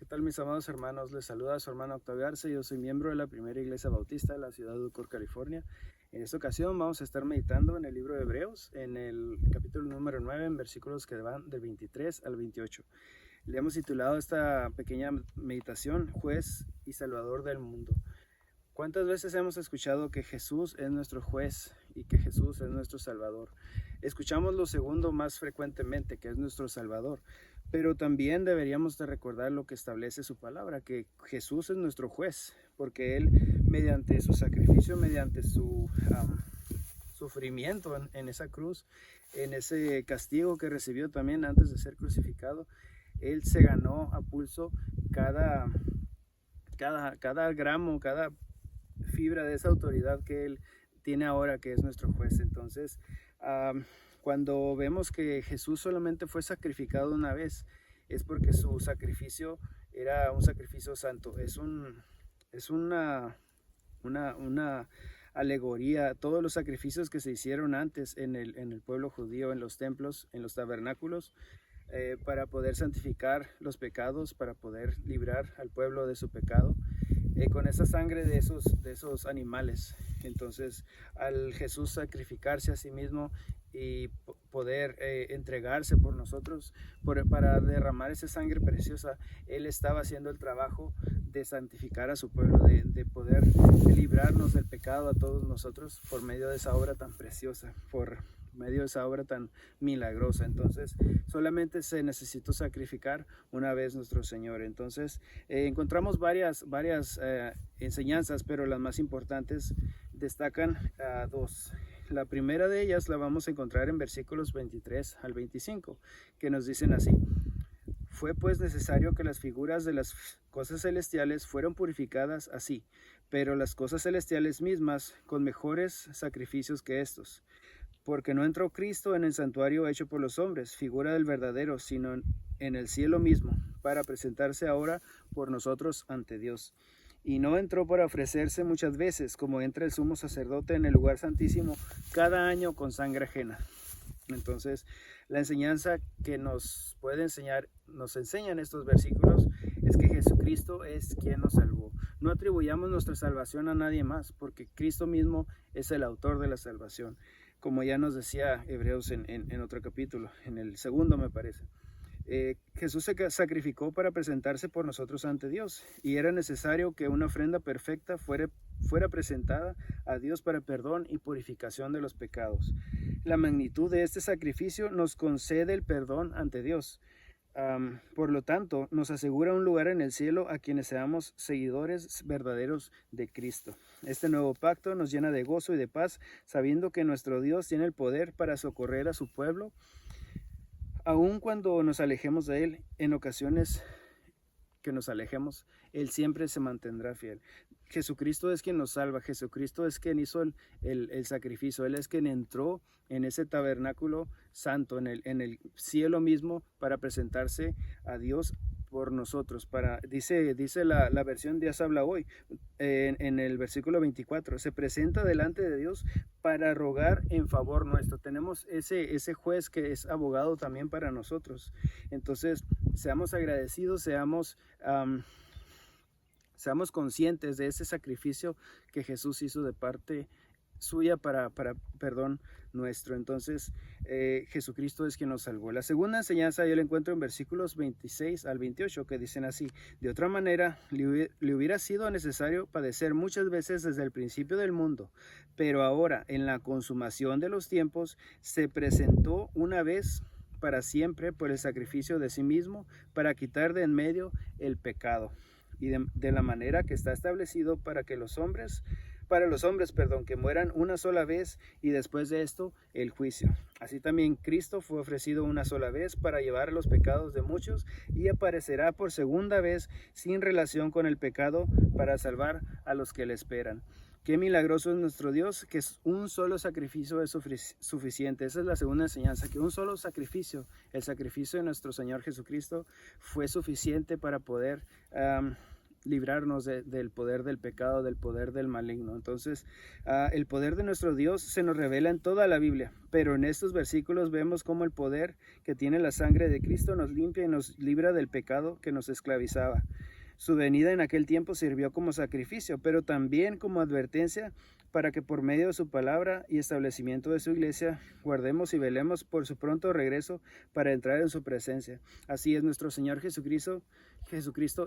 tal, mis amados hermanos? Les saluda a su hermano Octavio Arce. Yo soy miembro de la Primera Iglesia Bautista de la ciudad de Ucor, California. En esta ocasión vamos a estar meditando en el libro de Hebreos, en el capítulo número 9, en versículos que van del 23 al 28. Le hemos titulado esta pequeña meditación, Juez y Salvador del Mundo. ¿Cuántas veces hemos escuchado que Jesús es nuestro juez y que Jesús es nuestro Salvador? Escuchamos lo segundo más frecuentemente, que es nuestro Salvador, pero también deberíamos de recordar lo que establece su palabra, que Jesús es nuestro juez, porque Él, mediante su sacrificio, mediante su sufrimiento en esa cruz, en ese castigo que recibió también antes de ser crucificado, Él se ganó a pulso cada gramo, cada fibra de esa autoridad que Él tiene ahora, que es nuestro juez. Entonces, cuando vemos que Jesús solamente fue sacrificado una vez, es porque su sacrificio era un sacrificio santo. Es una alegoría. Todos los sacrificios que se hicieron antes en el pueblo judío, en los templos, en los tabernáculos, para poder santificar los pecados, para poder librar al pueblo de su pecado, con esa sangre de esos animales. Entonces, al Jesús sacrificarse a sí mismo y poder entregarse por nosotros, para derramar esa sangre preciosa, Él estaba haciendo el trabajo de santificar a su pueblo, de poder librarnos del pecado a todos nosotros por medio de esa obra tan preciosa, por medio de esa obra tan milagrosa. Entonces, solamente se necesitó sacrificar una vez nuestro Señor. Entonces, encontramos varias enseñanzas, pero las más importantes destacan dos. La primera de ellas la vamos a encontrar en versículos 23 al 25, que nos dicen así: fue pues necesario que las figuras de las cosas celestiales fueran purificadas así, pero las cosas celestiales mismas con mejores sacrificios que estos. Porque no entró Cristo en el santuario hecho por los hombres, figura del verdadero, sino en el cielo mismo, para presentarse ahora por nosotros ante Dios. Y no entró para ofrecerse muchas veces, como entra el sumo sacerdote en el lugar santísimo cada año con sangre ajena. Entonces, la enseñanza que nos enseñan estos versículos, es que Jesucristo es quien nos salvó. No atribuyamos nuestra salvación a nadie más, porque Cristo mismo es el autor de la salvación, como ya nos decía Hebreos en otro capítulo, en el segundo me parece. Jesús se sacrificó para presentarse por nosotros ante Dios, y era necesario que una ofrenda perfecta fuera presentada a Dios para perdón y purificación de los pecados. La magnitud de este sacrificio nos concede el perdón ante Dios. Por lo tanto, nos asegura un lugar en el cielo a quienes seamos seguidores verdaderos de Cristo. Este nuevo pacto nos llena de gozo y de paz, sabiendo que nuestro Dios tiene el poder para socorrer a su pueblo, aun cuando nos alejemos de Él. En ocasiones que nos alejemos, Él siempre se mantendrá fiel. Jesucristo es quien nos salva, Jesucristo es quien hizo el sacrificio, Él es quien entró en ese tabernáculo santo, en el cielo mismo, para presentarse a Dios por nosotros. Dice la versión Dios habla hoy, en el versículo 24, se presenta delante de Dios para rogar en favor nuestro. Tenemos ese juez que es abogado también para nosotros. Entonces, seamos agradecidos, seamos conscientes de ese sacrificio que Jesús hizo de parte suya para perdón nuestro. Entonces, Jesucristo es quien nos salvó. La segunda enseñanza yo la encuentro en versículos 26 al 28, que dicen así: de otra manera, le hubiera sido necesario padecer muchas veces desde el principio del mundo, pero ahora, en la consumación de los tiempos, se presentó una vez para siempre por el sacrificio de sí mismo, para quitar de en medio el pecado, y de la manera que está establecido para los hombres, que mueran una sola vez, y después de esto el juicio. Así también Cristo fue ofrecido una sola vez para llevar los pecados de muchos, y aparecerá por segunda vez sin relación con el pecado para salvar a los que le esperan. Qué milagroso es nuestro Dios, que un solo sacrificio es suficiente. Esa es la segunda enseñanza, que un solo sacrificio, el sacrificio de nuestro Señor Jesucristo, fue suficiente para poder librarnos del poder del pecado, del poder del maligno. Entonces, el poder de nuestro Dios se nos revela en toda la Biblia, pero en estos versículos vemos cómo el poder que tiene la sangre de Cristo nos limpia y nos libra del pecado que nos esclavizaba. Su venida en aquel tiempo sirvió como sacrificio, pero también como advertencia para que por medio de su palabra y establecimiento de su iglesia guardemos y velemos por su pronto regreso para entrar en su presencia. Así es, nuestro Señor Jesucristo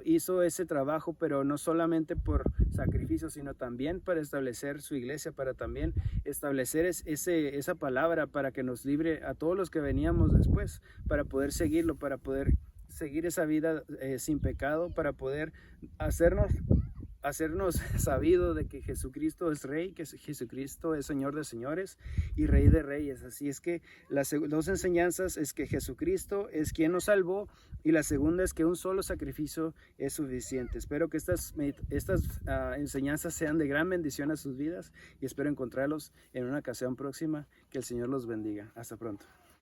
hizo ese trabajo, pero no solamente por sacrificio, sino también para establecer su iglesia, para también establecer esa palabra para que nos libre a todos los que veníamos después, para poder seguirlo, para poder seguir esa vida sin pecado, para poder hacernos sabido de que Jesucristo es Rey, que Jesucristo es Señor de señores y Rey de reyes. Así es que las dos enseñanzas es que Jesucristo es quien nos salvó, y la segunda es que un solo sacrificio es suficiente. Espero que estas enseñanzas sean de gran bendición a sus vidas, y espero encontrarlos en una ocasión próxima. Que el Señor los bendiga. Hasta pronto.